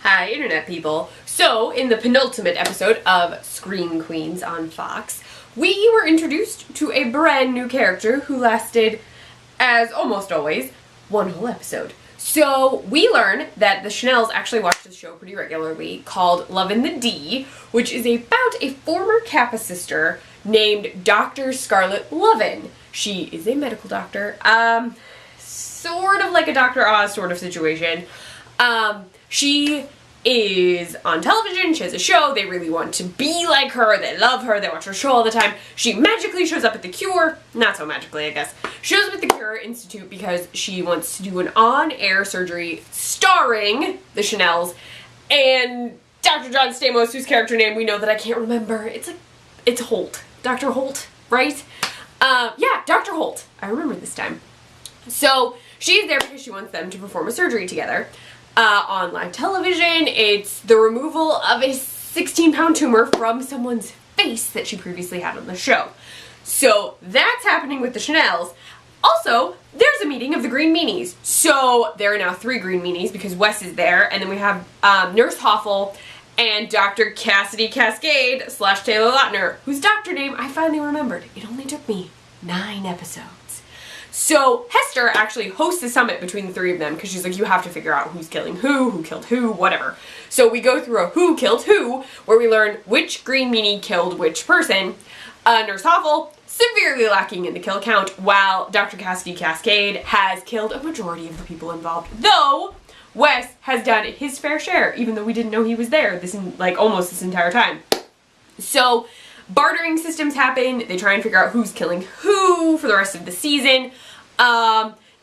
Hi, Internet people. So, in the penultimate episode of Scream Queens on Fox, we were introduced to a brand new character who lasted, as almost always, one whole episode. So, we learn that the Chanels actually watch this show pretty regularly called Lovin the D, which is about a former Kappa sister named Dr. Scarlett Lovin. She is a medical doctor, sort of like a Dr. Oz sort of situation. She is on television, she has a show, they really want to be like her, they love her, they watch her show all the time. She magically shows up at the Cure, not so magically I guess, shows up at the Cure Institute because she wants to do an on-air surgery starring the Chanels and Dr. John Stamos, whose character name we know that I can't remember. It's Holt. Dr. Holt, right? Yeah, Dr. Holt. I remember this time. So, she's there because she wants them to perform a surgery together. On live television, it's the removal of a 16-pound tumor from someone's face that she previously had on the show. So that's happening with the Chanels. Also, there's a meeting of the Green Meanies. So there are now 3 Green Meanies because Wes is there, and then we have Nurse Hoffel and Dr. Cassidy Cascade / Taylor Lautner, whose doctor name I finally remembered. It only took me 9 episodes. So Hester actually hosts a summit between the 3 of them because she's like, you have to figure out who's killing who killed who, whatever. So we go through a who killed who, where we learn which Green Meanie killed which person. Nurse Hoffel, severely lacking in the kill count, while Dr. Cassidy Cascade has killed a majority of the people involved. Though, Wes has done his fair share, even though we didn't know he was there almost this entire time. So, bartering systems happen, they try and figure out who's killing who for the rest of the season.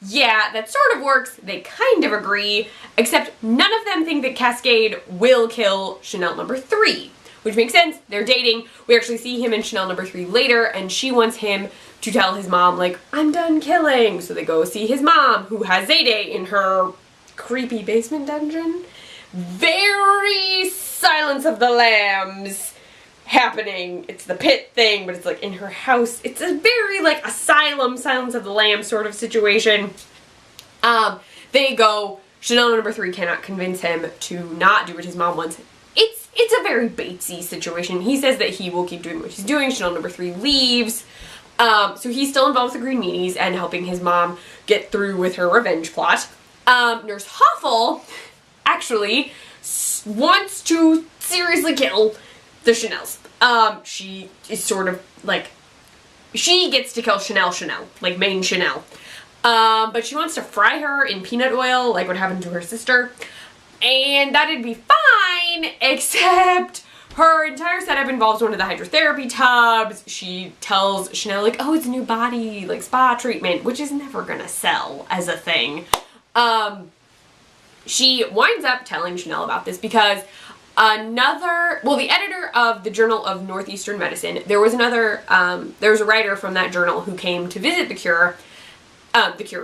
Yeah, that sort of works. They kind of agree, except none of them think that Cascade will kill Chanel number 3, which makes sense. They're dating. We actually see him in Chanel number 3 later, and she wants him to tell his mom, like, I'm done killing. So they go see his mom, who has Zayday in her creepy basement dungeon. Very Silence of the Lambs happening. It's the pit thing, but it's like in her house. It's a very like asylum, Silence of the Lambs sort of situation. They go, Chanel number 3 cannot convince him to not do what his mom wants. It's a very Batesy situation. He says that he will keep doing what he's doing. Chanel number 3 leaves. So he's still involved with the Green Meanies and helping his mom get through with her revenge plot. Nurse Hoffel actually wants to seriously kill the Chanels. She is sort of like, she gets to kill Chanel, like main Chanel. But she wants to fry her in peanut oil, like what happened to her sister. And that'd be fine, except her entire setup involves one of the hydrotherapy tubs. She tells Chanel, like, oh, it's a new body, like spa treatment, which is never gonna sell as a thing. She winds up telling Chanel about this because the editor of the Journal of Northeastern Medicine, there was a writer from that journal who came to visit the Cure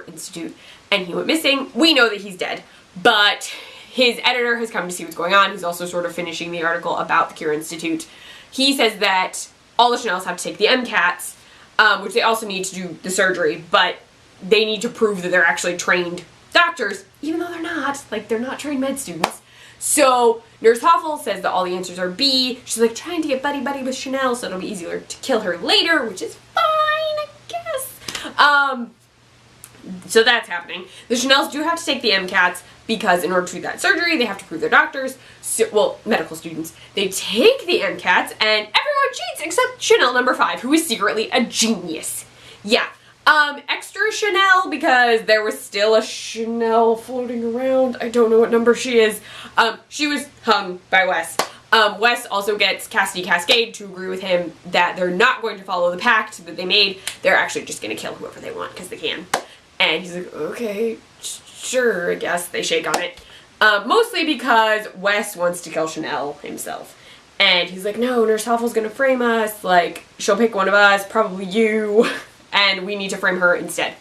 Institute, and he went missing. We know that he's dead, but his editor has come to see what's going on. He's also sort of finishing the article about the Cure Institute. He says that all the Chanels have to take the MCATs, which they also need to do the surgery, but they need to prove that they're actually trained doctors, even though they're not. Like, they're not trained med students. So, Nurse Hoffel says that all the answers are B. She's like trying to get buddy-buddy with Chanel so it'll be easier to kill her later, which is fine, I guess. So that's happening. The Chanels do have to take the MCATs because in order to do that surgery, they have to prove they're doctors. So, well, medical students. They take the MCATs and everyone cheats except Chanel number 5, who is secretly a genius. Yeah. Extra Chanel, because there was still a Chanel floating around. I don't know what number she is. She was hung by Wes. Wes also gets Cassidy Cascade to agree with him that they're not going to follow the pact that they made. They're actually just going to kill whoever they want because they can. And he's like, okay, sure, I guess. They shake on it. Mostly because Wes wants to kill Chanel himself. And he's like, no, Nurse Hoffel's going to frame us. Like, she'll pick one of us, probably you. And we need to frame her instead.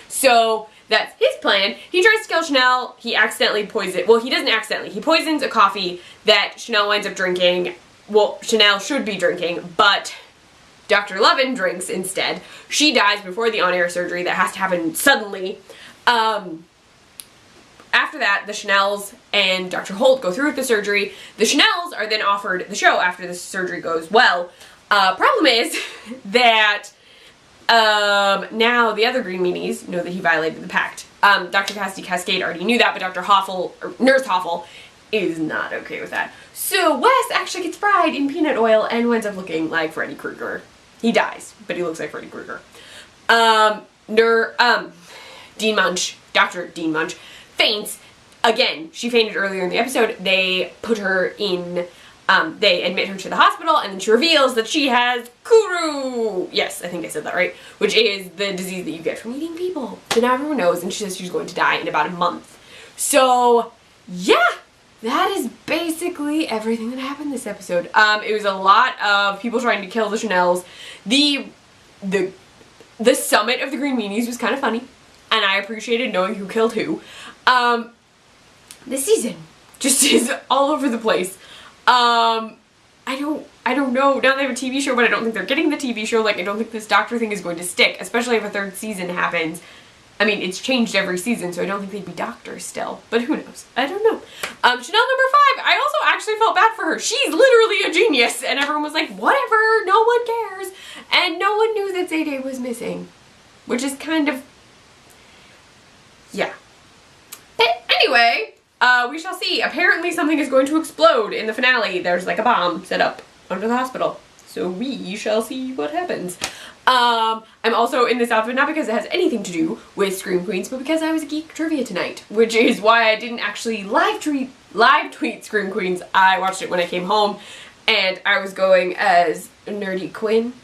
So that's his plan. He tries to kill Chanel. He accidentally poisons, well, he doesn't accidentally. He poisons a coffee that Chanel winds up drinking. Well, Chanel should be drinking, but Dr. Lovin drinks instead. She dies before the on-air surgery that has to happen suddenly. after that, the Chanels and Dr. Holt go through with the surgery. The Chanels are then offered the show after the surgery goes well. Problem is that now the other Green Meanies know that he violated the pact. Dr. Cassidy Cascade already knew that, but Dr. Hoffel, or Nurse Hoffel, is not okay with that. So Wes actually gets fried in peanut oil and winds up looking like Freddy Krueger. He dies, but he looks like Freddy Krueger. Dean Munch, Dr. Dean Munch, faints. Again, she fainted earlier in the episode. They put her in, they admit her to the hospital, and then she reveals that she has Kuru. Yes, I think I said that right. Which is the disease that you get from eating people. So now everyone knows, and she says she's going to die in about a month. So, yeah, that is basically everything that happened this episode. It was a lot of people trying to kill the Chanels. The summit of the Green Meanies was kind of funny, and I appreciated knowing who killed who. This season just is all over the place. I don't know. Now they have a TV show, but I don't think they're getting the TV show. Like, I don't think this doctor thing is going to stick, especially if a third season happens. I mean, it's changed every season, so I don't think they'd be doctors still. But who knows? I don't know. Chanel number 5, I also actually felt bad for her. She's literally a genius, and everyone was like, whatever, no one cares. And no one knew that Zayday was missing, which is kind of, yeah. But anyway, we shall see. Apparently something is going to explode in the finale. There's like a bomb set up under the hospital. So we shall see what happens. I'm also in this outfit not because it has anything to do with Scream Queens, but because I was geek trivia tonight, which is why I didn't actually live tweet Scream Queens. I watched it when I came home, and I was going as Nerdy Quinn.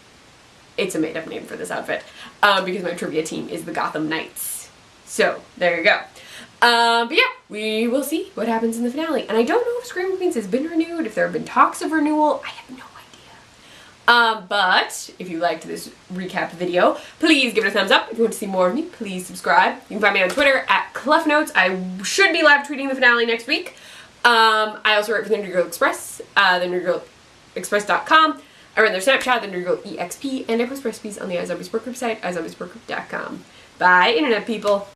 It's a made-up name for this outfit, because my trivia team is the Gotham Knights. So, there you go. But yeah, we will see what happens in the finale. And I don't know if Scream Queens has been renewed, if there have been talks of renewal. I have no idea. But if you liked this recap video, please give it a thumbs up. If you want to see more of me, please subscribe. You can find me on Twitter at Kleffnotes. I should be live tweeting the finale next week. I also write for the Nerdy Girl Express, thenerdygirlexpress.com. I run their Snapchat, the Nerdy Girl EXP, and I post recipes on the iZombieSportGroup site, iZombieSportGroup.com. Bye, Internet people.